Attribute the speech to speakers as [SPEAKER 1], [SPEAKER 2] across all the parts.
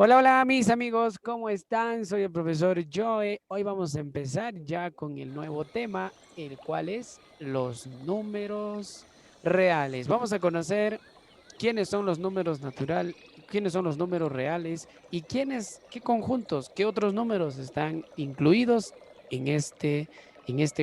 [SPEAKER 1] Hola, hola mis amigos, ¿cómo están? Soy el profesor Joe. Hoy vamos a empezar ya con el nuevo tema, el cual es los números reales. Vamos a conocer quiénes son los números natural, quiénes son los números reales y qué conjuntos, qué otros números están incluidos en este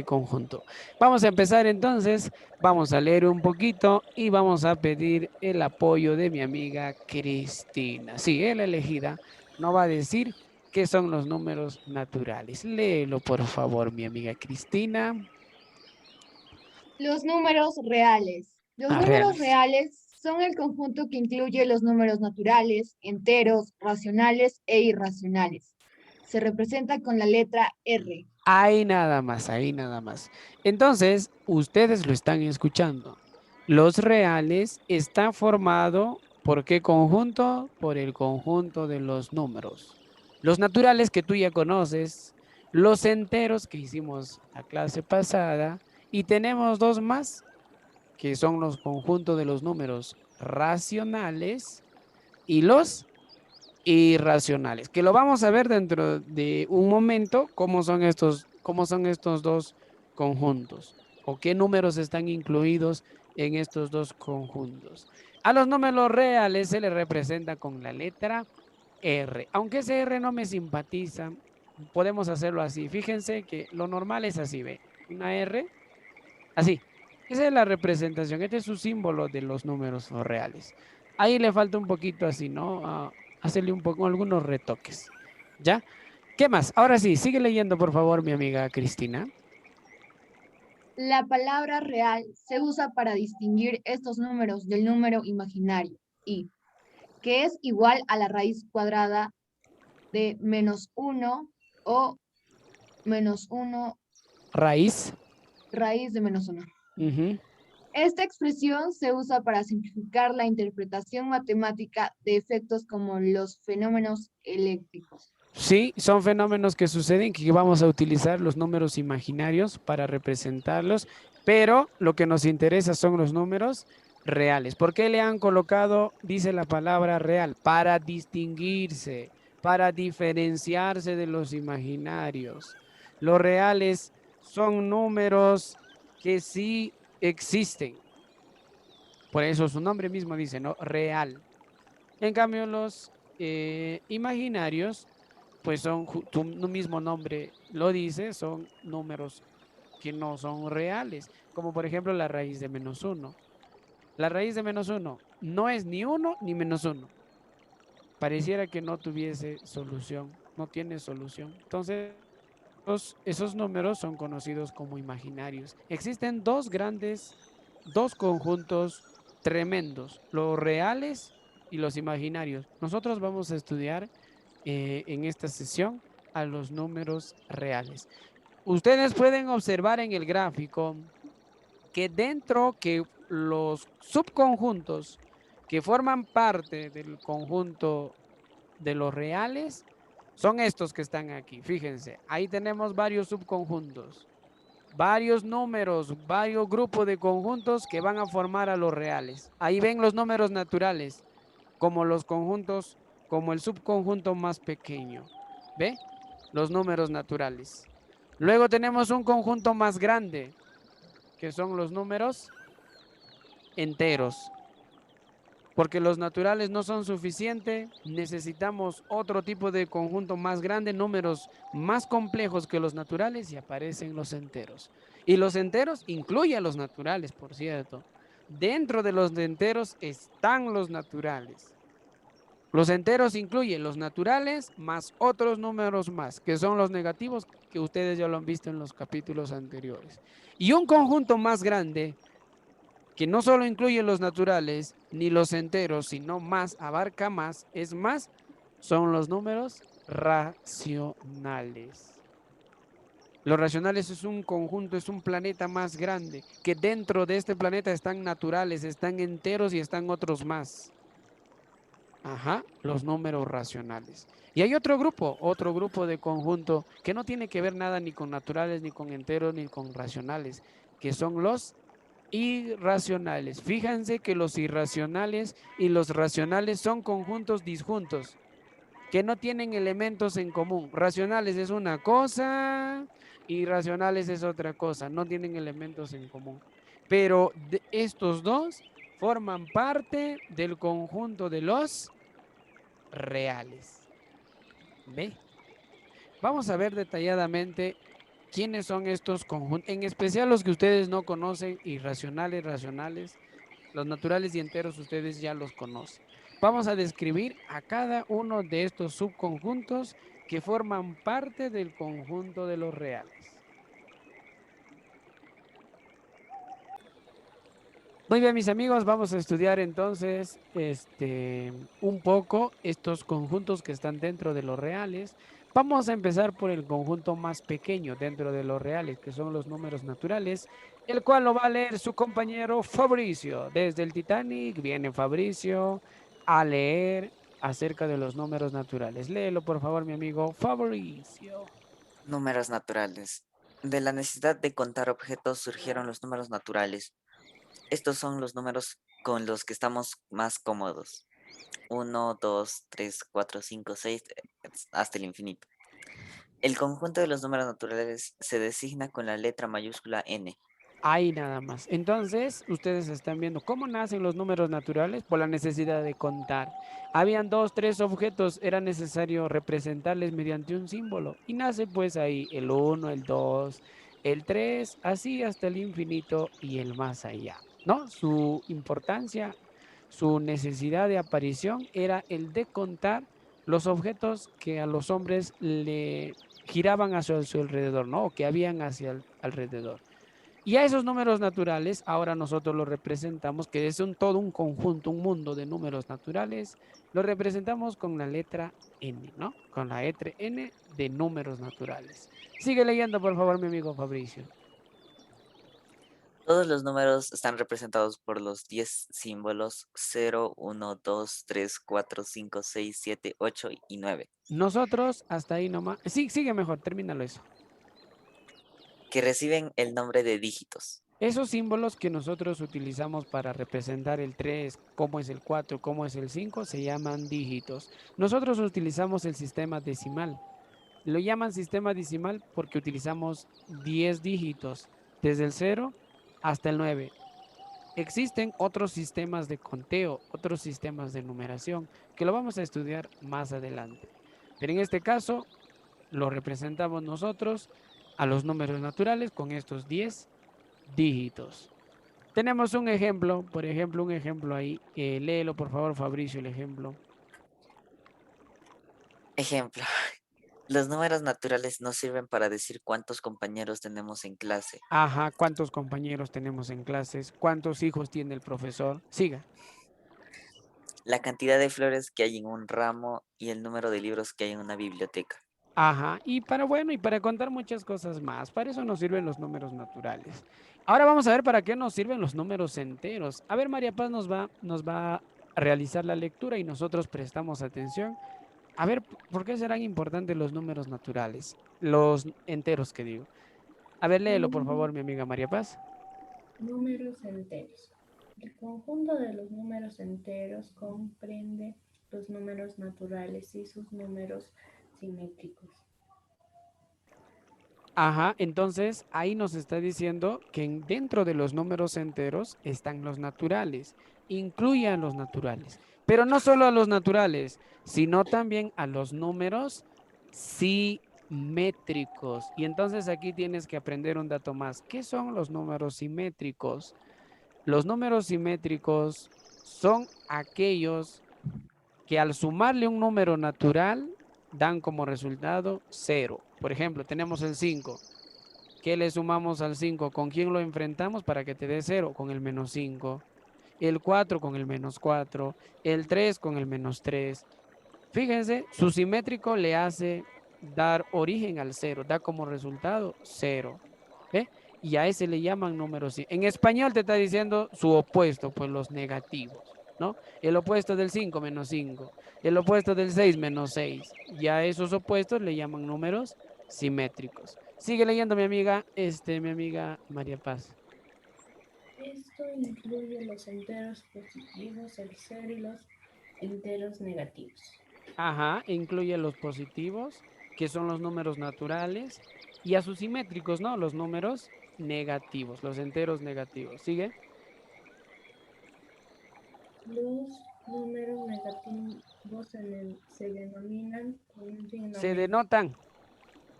[SPEAKER 1] conjunto. Vamos a empezar entonces, vamos a leer un poquito y vamos a pedir el apoyo de mi amiga Cristina. Sí, la elegida no va a decir qué son los números naturales. Léelo, por favor, mi amiga Cristina.
[SPEAKER 2] Los números reales. Los
[SPEAKER 1] Ah,
[SPEAKER 2] números
[SPEAKER 1] reales.
[SPEAKER 2] reales son el conjunto que incluye los números naturales, enteros, racionales e irracionales. Se representa con la letra R.
[SPEAKER 1] Ahí nada más, ahí nada más. Entonces, ustedes lo están escuchando. Los reales está formado ¿por qué conjunto? Por el conjunto de los números. Los naturales que tú ya conoces, los enteros que hicimos la clase pasada y tenemos dos más que son los conjuntos de los números racionales y los irracionales, que lo vamos a ver dentro de un momento, cómo son estos dos conjuntos o qué números están incluidos en estos dos conjuntos. A los números reales se les representa con la letra R, aunque ese R no me simpatiza, podemos hacerlo así. Fíjense que lo normal es así, ve, una R, así. Esa es la representación, este es su símbolo de los números reales. Ahí le falta un poquito así, ¿no? Hacerle un poco algunos retoques. ¿Ya? ¿Qué más? Ahora sí, sigue leyendo, por favor, mi amiga Cristina.
[SPEAKER 2] La palabra real se usa para distinguir estos números del número imaginario y que es igual a la raíz cuadrada de -1 o -1
[SPEAKER 1] Raíz.
[SPEAKER 2] raíz de -1.
[SPEAKER 1] Ujú.
[SPEAKER 2] Esta expresión se usa para simplificar la interpretación matemática de efectos como los fenómenos eléctricos.
[SPEAKER 1] Sí, son fenómenos que suceden que vamos a utilizar los números imaginarios para representarlos, pero lo que nos interesa son los números reales. ¿Por qué le han colocado, dice la palabra real? Para distinguirse, para diferenciarse de los imaginarios. Los reales son números que sí existen. Por eso su nombre mismo dice, ¿no? Real. En cambio, los imaginarios pues son, tu mismo nombre lo dice, son números que no son reales, como por ejemplo la raíz de -1. La raíz de -1 no es ni uno ni -1. Pareciera que no tuviese solución, no tiene solución. Entonces, esos números son conocidos como imaginarios. Existen dos conjuntos tremendos, los reales y los imaginarios. Nosotros vamos a estudiar en esta sesión a los números reales. Ustedes pueden observar en el gráfico que dentro que los subconjuntos que forman parte del conjunto de los reales son estos que están aquí. Fíjense, ahí tenemos varios subconjuntos, varios números, varios grupos de conjuntos que van a formar a los reales. Ahí ven los números naturales, como los conjuntos, como el subconjunto más pequeño. ¿Ve? Los números naturales. Luego tenemos un conjunto más grande, que son los números enteros. Porque los naturales no son suficientes, necesitamos otro tipo de conjunto más grande, números más complejos que los naturales y aparecen los enteros. Y los enteros incluyen los naturales, por cierto. Dentro de los enteros están los naturales. Los enteros incluyen los naturales más otros números más, que son los negativos, que ustedes ya lo han visto en los capítulos anteriores. Y un conjunto más grande, que no solo incluye los naturales ni los enteros, sino más, abarca más, es más, son los números racionales. Los racionales es un conjunto, es un planeta más grande, que dentro de este planeta están naturales, están enteros y están otros más. Ajá, los números racionales. Y hay otro grupo de conjunto que no tiene que ver nada ni con naturales, ni con enteros, ni con racionales, que son los irracionales. Fíjense que los irracionales y los racionales son conjuntos disjuntos. que no tienen elementos en común. Racionales es una cosa, irracionales es otra cosa, no tienen elementos en común. Pero estos dos forman parte del conjunto de los reales. ¿Ve? Vamos a ver detalladamente quiénes son estos conjuntos, en especial los que ustedes no conocen, irracionales, racionales, los naturales y enteros ustedes ya los conocen. Vamos a describir a cada uno de estos subconjuntos que forman parte del conjunto de los reales. Muy bien, mis amigos, vamos a estudiar entonces un poco estos conjuntos que están dentro de los reales. Vamos a empezar por el conjunto más pequeño dentro de los reales, que son los números naturales, el cual lo va a leer su compañero Fabricio. Desde el Titanic viene Fabricio a leer acerca de los números naturales. Léelo, por favor, mi amigo Fabricio.
[SPEAKER 3] Números naturales. De la necesidad de contar objetos surgieron los números naturales. Estos son los números con los que estamos más cómodos. Uno, 2, 3, 4, 5, 6, hasta el infinito. El conjunto de los números naturales se designa con la letra mayúscula n.
[SPEAKER 1] Ahí nada más. Entonces, ustedes están viendo cómo nacen los números naturales por la necesidad de contar. Habían dos, tres objetos, era necesario representarles mediante un símbolo. Y nace pues ahí el uno, el 2, el 3, así hasta el infinito y el más allá, ¿no? Su importancia, su necesidad de aparición era el de contar los objetos que a los hombres le giraban hacia su alrededor, ¿no? O que habían hacia el alrededor. Y a esos números naturales, ahora nosotros los representamos, que es todo un conjunto, un mundo de números naturales, lo representamos con la letra N, ¿no? Con la letra N de números naturales. Sigue leyendo, por favor, mi amigo Fabricio.
[SPEAKER 3] Todos los números están representados por los 10 símbolos 0, 1, 2, 3, 4, 5, 6, 7, 8 y 9,
[SPEAKER 1] Nosotros, hasta ahí nomás. Sí, sigue mejor, termínalo eso.
[SPEAKER 3] que reciben el nombre de dígitos.
[SPEAKER 1] Esos símbolos que nosotros utilizamos para representar el 3, cómo es el 4, cómo es el 5, se llaman dígitos. Nosotros utilizamos el sistema decimal. Lo llaman sistema decimal porque utilizamos 10 dígitos, desde el 0 hasta el 9. Existen otros sistemas de conteo, otros sistemas de numeración, que lo vamos a estudiar más adelante. Pero en este caso, lo representamos nosotros a los números naturales con estos 10 dígitos. Tenemos un ejemplo, por ejemplo, un ejemplo ahí. Léelo, por favor, Fabricio, el ejemplo.
[SPEAKER 3] Ejemplo. Los números naturales no sirven para decir cuántos compañeros tenemos en clase.
[SPEAKER 1] Ajá, ¿cuántos compañeros tenemos en clases? ¿Cuántos hijos tiene el profesor? Siga.
[SPEAKER 3] La cantidad de flores que hay en un ramo y el número de libros que hay en una biblioteca.
[SPEAKER 1] Ajá, y para bueno, y para contar muchas cosas más. Para eso nos sirven los números naturales. Ahora vamos a ver para qué nos sirven los números enteros. A ver, María Paz nos va a realizar la lectura y nosotros prestamos atención. A ver, ¿por qué serán importantes los números naturales? Los enteros que digo. A ver, léelo, por favor, mi amiga María Paz.
[SPEAKER 4] Números enteros. El conjunto de los números enteros comprende los números naturales y sus números simétricos.
[SPEAKER 1] Ajá, entonces ahí nos está diciendo que dentro de los números enteros están los naturales, incluye a los naturales, pero no solo a los naturales, sino también a los números simétricos. Y entonces aquí tienes que aprender un dato más. ¿Qué son los números simétricos? Los números simétricos son aquellos que al sumarle un número natural dan como resultado cero. Por ejemplo, tenemos el 5. ¿Qué le sumamos al 5? ¿Con quién lo enfrentamos para que te dé cero? Con el menos 5. El 4 con el menos 4. El 3 con el menos 3. Fíjense, su simétrico le hace dar origen al cero, da como resultado cero. ¿Ve? Y a ese le llaman números. En español te está diciendo su opuesto, pues los negativos, ¿no? El opuesto del 5 menos 5. El opuesto del 6 menos 6. Y a esos opuestos le llaman números simétricos. Sigue leyendo mi amiga María Paz.
[SPEAKER 4] Esto incluye los enteros positivos, el cero y los enteros negativos.
[SPEAKER 1] Ajá, incluye los positivos, que son los números naturales, y a sus simétricos, ¿no? Los números negativos, los enteros negativos. ¿Sigue?
[SPEAKER 4] Los números negativos se denominan con un signo
[SPEAKER 1] Se
[SPEAKER 4] menos.
[SPEAKER 1] denotan.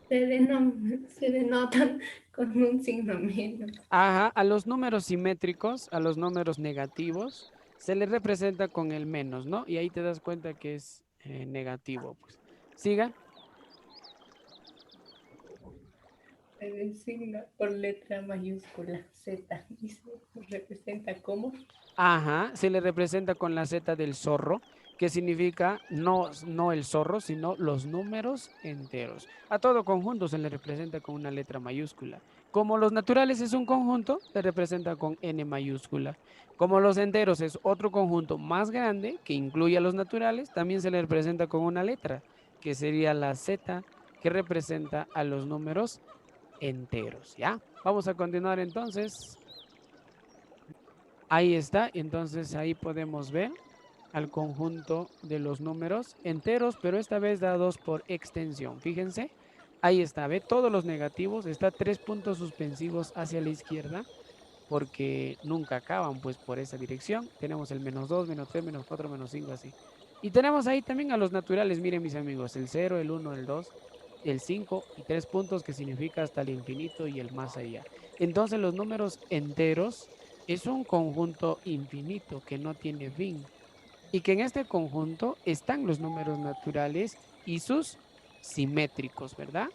[SPEAKER 4] Se denotan con un signo menos.
[SPEAKER 1] Ajá, a los números simétricos, a los números negativos, se les representa con el menos, ¿no? Y ahí te das cuenta que es negativo, pues. Siga.
[SPEAKER 4] Se designa por letra mayúscula Z y se representa como
[SPEAKER 1] Ajá, se le representa con la Z del zorro, que significa no el zorro, sino los números enteros. A todo conjunto se le representa con una letra mayúscula. Como los naturales es un conjunto, se representa con N mayúscula. Como los enteros es otro conjunto más grande, que incluye a los naturales, también se le representa con una letra, que sería la Z, que representa a los números enteros, ¿ya? Vamos a continuar entonces. Ahí está, entonces ahí podemos ver al conjunto de los números enteros, pero esta vez dados por extensión. Fíjense, ahí está, ve todos los negativos, está 3 puntos suspensivos hacia la izquierda, porque nunca acaban pues por esa dirección. Tenemos el -2, -3, -4, -5, así. Y tenemos ahí también a los naturales, miren mis amigos, el 0, el 1, el 2, el 5 y 3 puntos que significa hasta el infinito y el más allá. Entonces los números enteros es un conjunto infinito que no tiene fin y que en este conjunto están los números naturales y sus simétricos, ¿verdad?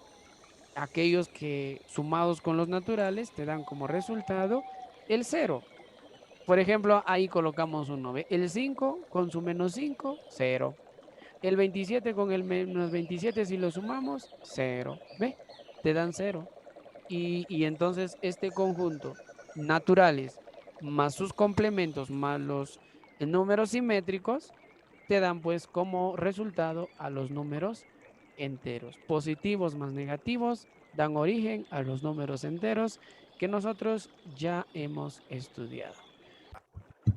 [SPEAKER 1] Aquellos que sumados con los naturales te dan como resultado el 0. Por ejemplo, ahí colocamos un 9. El 5 con su -5, 0. El 27 con el -27 si lo sumamos, 0. ¿Ve? Te dan 0. Y entonces este conjunto naturales más sus complementos más los números simétricos te dan pues como resultado a los números enteros. Positivos más negativos dan origen a los números enteros que nosotros ya hemos estudiado.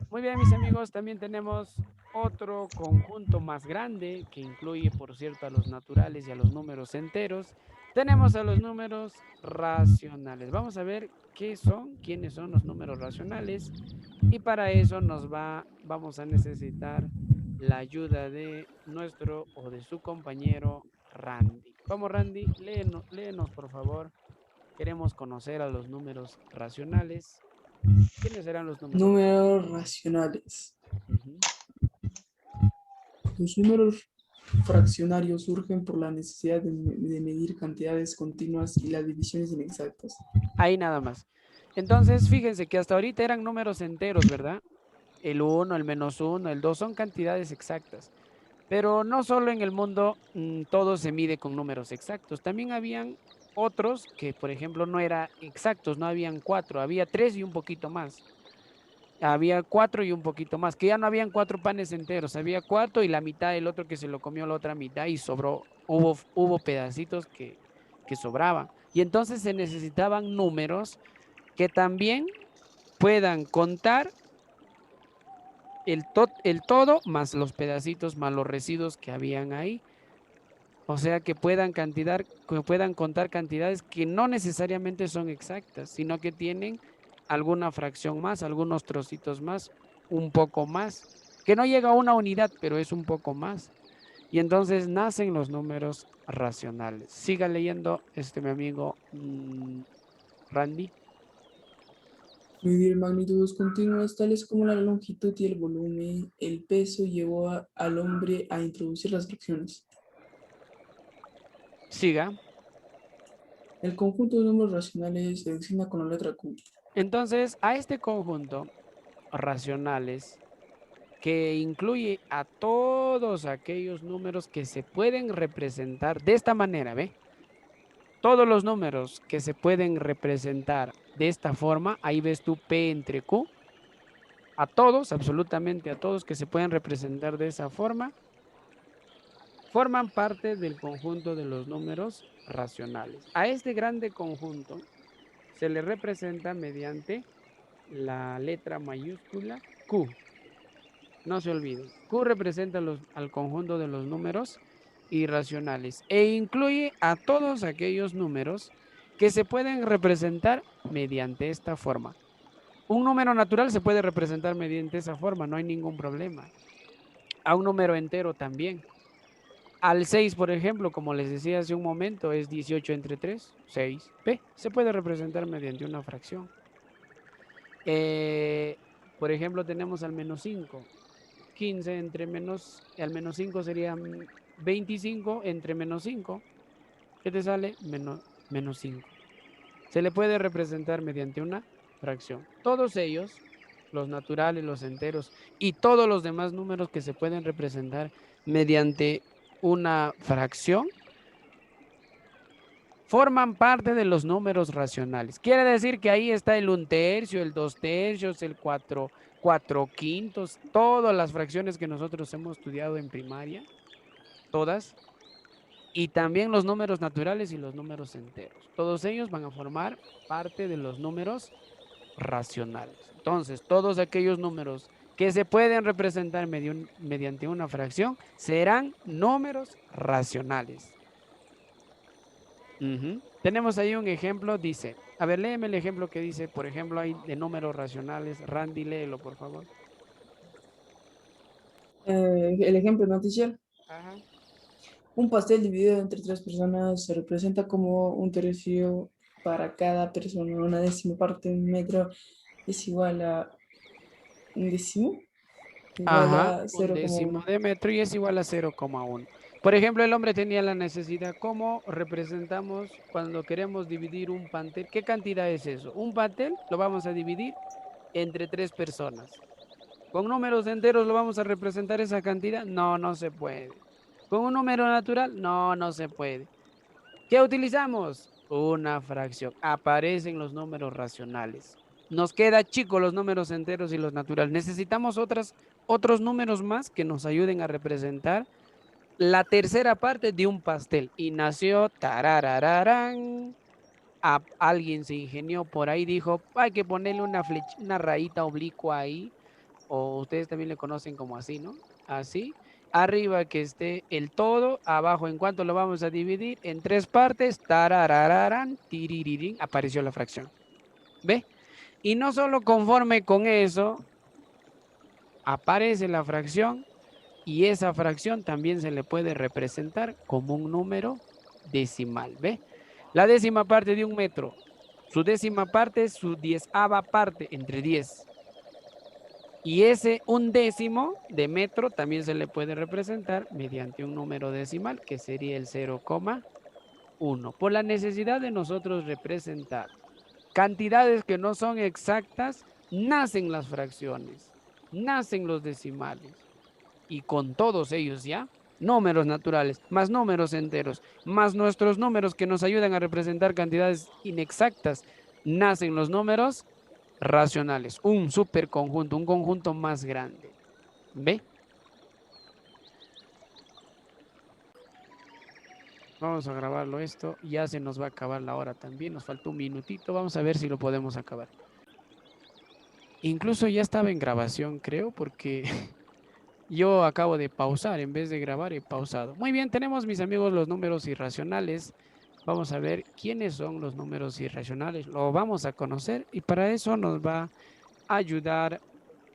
[SPEAKER 1] Muy bien, mis amigos, también tenemos otro conjunto más grande que incluye, por cierto, a los naturales y a los números enteros. Tenemos a los números racionales. Vamos a ver quiénes son los números racionales. Y para eso vamos a necesitar la ayuda de nuestro o de su compañero Randy. Vamos, Randy, léenos, por favor. Queremos conocer a los números racionales. ¿Quiénes serán los números racionales?
[SPEAKER 5] Números racionales.
[SPEAKER 1] Ujú.
[SPEAKER 5] Los números fraccionarios surgen por la necesidad de medir cantidades continuas y las divisiones inexactas.
[SPEAKER 1] Ahí nada más. Entonces, fíjense que hasta ahorita eran números enteros, ¿verdad? El 1, el -1, el 2 son cantidades exactas. Pero no solo en el mundo todo se mide con números exactos. También habían otros que, por ejemplo, no eran exactos, no habían 4, había 3 y un poquito más. Había 4 y un poquito más, que ya no habían 4 panes enteros, había 4 y la mitad del otro que se lo comió la otra mitad y sobró, hubo pedacitos que sobraban. Y entonces se necesitaban números que también puedan contar el todo más los pedacitos más los residuos que habían ahí. O sea, que puedan contar cantidades que no necesariamente son exactas, sino que tienen alguna fracción más, algunos trocitos más, un poco más, que no llega a una unidad, pero es un poco más. Y entonces nacen los números racionales. Siga leyendo, mi amigo Randy.
[SPEAKER 5] Medir magnitudes continuas, tales como la longitud y el volumen, el peso, llevó al hombre a introducir las fracciones.
[SPEAKER 1] Siga.
[SPEAKER 5] El conjunto de números racionales se designa con la letra Q.
[SPEAKER 1] Entonces, a este conjunto racionales que incluye a todos aquellos números que se pueden representar de esta manera, ¿ve? Todos los números que se pueden representar de esta forma, ahí ves tú P entre Q, a todos, absolutamente a todos que se pueden representar de esa forma, forman parte del conjunto de los números racionales. A este grande conjunto se le representa mediante la letra mayúscula Q. No se olviden. Q representa al conjunto de los números irracionales e incluye a todos aquellos números que se pueden representar mediante esta forma. Un número natural se puede representar mediante esa forma, no hay ningún problema. A un número entero también. Al 6, por ejemplo, como les decía hace un momento, es 18 entre 3, 6. P. Se puede representar mediante una fracción. Por ejemplo, tenemos al menos 5. 15 entre al menos 5 sería 25 entre menos 5. ¿Qué te sale? Menos 5. Se le puede representar mediante una fracción. Todos ellos, los naturales, los enteros y todos los demás números que se pueden representar mediante una fracción, forman parte de los números racionales. Quiere decir que ahí está el 1/3, el 2/3, el 4/5, todas las fracciones que nosotros hemos estudiado en primaria, todas, y también los números naturales y los números enteros. Todos ellos van a formar parte de los números racionales. Entonces, todos aquellos números que se pueden representar mediante una fracción serán números racionales. Tenemos ahí un ejemplo, dice, a ver, léeme el ejemplo que dice, por ejemplo, hay de números racionales. Randy, léelo, por favor.
[SPEAKER 5] El ejemplo noticiero.
[SPEAKER 1] Ajá.
[SPEAKER 5] Un pastel dividido entre 3 personas se representa como un tercio para cada persona. Una décima parte de un metro es igual a un décimo, igual
[SPEAKER 1] Ajá,
[SPEAKER 5] a
[SPEAKER 1] un
[SPEAKER 5] 0,1.
[SPEAKER 1] décimo de metro y es igual a 0,1. Por ejemplo, el hombre tenía la necesidad. ¿Cómo representamos cuando queremos dividir un pastel? ¿Qué cantidad es eso? Un pastel lo vamos a dividir entre 3 personas. ¿Con números enteros lo vamos a representar esa cantidad? No, no se puede. ¿Con un número natural? No, no se puede. ¿Qué utilizamos? Una fracción. Aparecen los números racionales. Nos queda chico los números enteros y los naturales. Necesitamos otros números más que nos ayuden a representar la tercera parte de un pastel. Y nació tararararán. Alguien se ingenió por ahí, dijo, hay que ponerle una rayita oblicua ahí, o ustedes también le conocen como así, ¿no? Así. Arriba que esté el todo, abajo en cuanto lo vamos a dividir en 3 partes, tararararán, tiririrín, apareció la fracción. ¿Ve? Y no solo conforme con eso, aparece la fracción y esa fracción también se le puede representar como un número decimal. ¿Ve? La décima parte de un metro, su décima parte es su 10ava parte entre 10. Y ese un décimo de metro también se le puede representar mediante un número decimal que sería el 0,1. Por la necesidad de nosotros representar cantidades que no son exactas, nacen las fracciones, nacen los decimales. Y con todos ellos ya, números naturales, más números enteros, más nuestros números que nos ayudan a representar cantidades inexactas, nacen los números racionales, un superconjunto, un conjunto más grande. ¿Ve? Vamos a grabarlo esto, ya se nos va a acabar la hora también, nos falta un minutito, vamos a ver si lo podemos acabar. Incluso ya estaba en grabación, creo, porque yo acabo de pausar, en vez de grabar he pausado. Muy bien, tenemos, mis amigos, los números irracionales. Vamos a ver quiénes son los números irracionales, lo vamos a conocer y para eso nos va a ayudar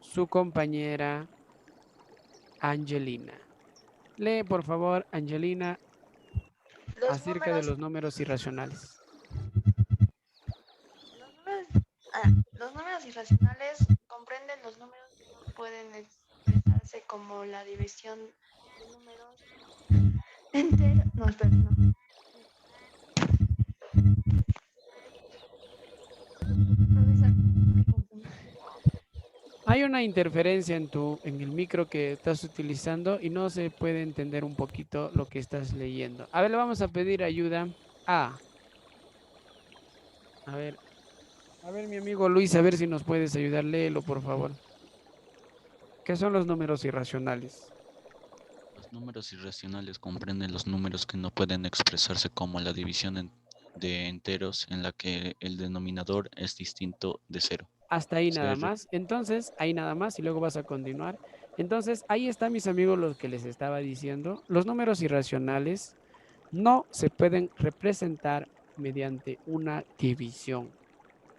[SPEAKER 1] su compañera Angelina. Lee, por favor, Angelina,
[SPEAKER 6] Los
[SPEAKER 1] acerca de
[SPEAKER 6] números,
[SPEAKER 1] los números irracionales.
[SPEAKER 6] los números, los números irracionales comprenden los números que no pueden expresarse como la división de números enteros. No, espera, no. Profesor, me confundí.
[SPEAKER 1] Hay una interferencia en el micro que estás utilizando y no se puede entender un poquito lo que estás leyendo. A ver, le vamos a pedir ayuda a ver, mi amigo Luis, a ver si nos puedes ayudar. Léelo, por favor. ¿Qué son los números irracionales?
[SPEAKER 7] Los números irracionales comprenden los números que no pueden expresarse como la división de enteros en la que el denominador es distinto de cero.
[SPEAKER 1] Hasta ahí nada
[SPEAKER 7] Se re-
[SPEAKER 1] más. Entonces, ahí nada más y luego vas a continuar. Entonces, ahí está, mis amigos, lo que les estaba diciendo. Los números irracionales no se pueden representar mediante una división,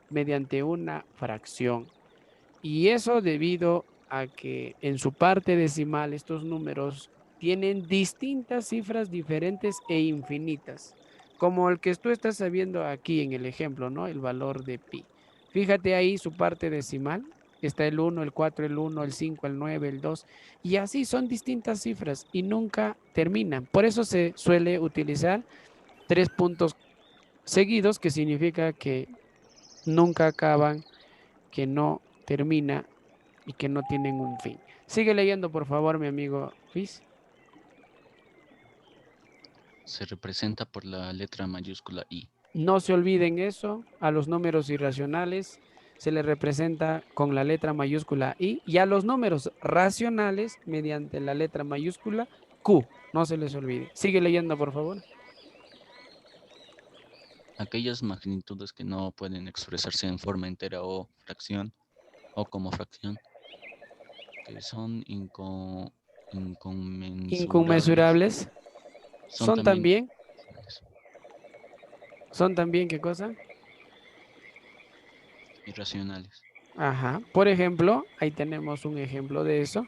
[SPEAKER 1] mediante una fracción. Y eso debido a que en su parte decimal estos números tienen distintas cifras diferentes e infinitas, como el que tú estás sabiendo aquí en el ejemplo, ¿no? El valor de pi. Fíjate ahí su parte decimal, está el 1, el 4, el 1, el 5, el 9, el 2, y así son distintas cifras y nunca terminan. Por eso se suele utilizar 3 puntos seguidos, que significa que nunca acaban, que no termina y que no tienen un fin. Sigue leyendo, por favor, mi amigo Luis.
[SPEAKER 7] Se representa por la letra mayúscula I.
[SPEAKER 1] No se olviden eso, a los números irracionales se les representa con la letra mayúscula I y a los números racionales mediante la letra mayúscula Q. No se les olvide. Sigue leyendo, por favor.
[SPEAKER 7] Aquellas magnitudes que no pueden expresarse en forma entera o fracción, o como fracción, que son inconmensurables,
[SPEAKER 1] Inconmensurables.
[SPEAKER 7] son también
[SPEAKER 1] ¿Son también qué cosa?
[SPEAKER 7] irracionales.
[SPEAKER 1] Ajá. Por ejemplo, ahí tenemos un ejemplo de eso.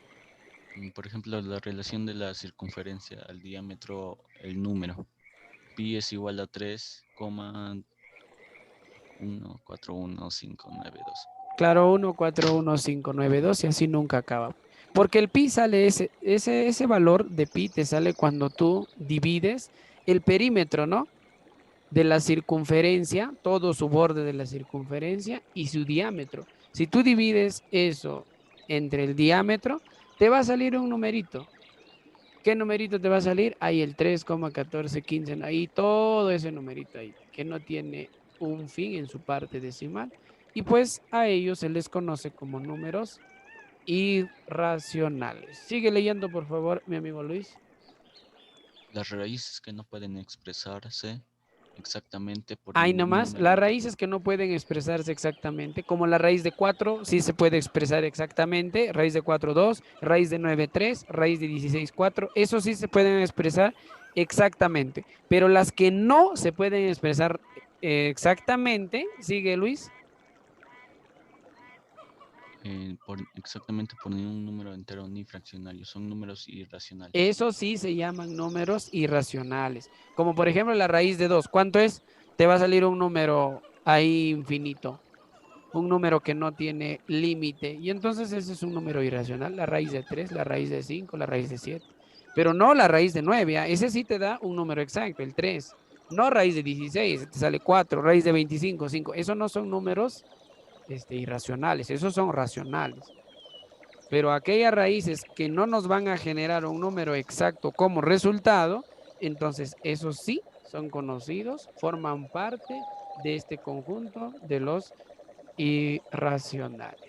[SPEAKER 7] Por ejemplo, la relación de la circunferencia al diámetro, el número. Pi es igual a 3,141592.
[SPEAKER 1] Claro, 1411592 y así nunca acaba. Porque el pi sale, ese valor de pi te sale cuando tú divides el perímetro, ¿no? De la circunferencia, todo su borde de la circunferencia y su diámetro. Si tú divides eso entre el diámetro, te va a salir un numerito. ¿Qué numerito te va a salir? Ahí el 3,1415, ahí todo ese numerito ahí, que no tiene un fin en su parte decimal. Y pues a ellos se les conoce como números irracionales. Sigue leyendo, por favor, mi amigo Luis.
[SPEAKER 7] Las raíces que no pueden expresarse exactamente por
[SPEAKER 1] Ahí
[SPEAKER 7] ningún
[SPEAKER 1] nomás,
[SPEAKER 7] número
[SPEAKER 1] las
[SPEAKER 7] entero.
[SPEAKER 1] raíces que no pueden expresarse exactamente, como la raíz de 4, sí se puede expresar exactamente, raíz de 4, 2, raíz de 9, 3, raíz de 16, 4, eso sí se pueden expresar exactamente, pero las que no se pueden expresar exactamente, sigue Luis.
[SPEAKER 7] Exactamente por ningún número entero ni fraccionario. Son números irracionales.
[SPEAKER 1] Eso sí se llaman números irracionales, como por ejemplo la raíz de 2, ¿cuánto es? Te va a salir un número ahí infinito, un número que no tiene límite. Y entonces ese es un número irracional, la raíz de 3, la raíz de 5, la raíz de 7. Pero no la raíz de 9, ¿ah? Ese sí te da un número exacto, el 3. No raíz de 16, te sale 4, raíz de 25, 5. Esos no son números irracionales, esos son racionales. Pero aquellas raíces que no nos van a generar un número exacto como resultado, entonces esos sí son conocidos, forman parte de este conjunto de los irracionales.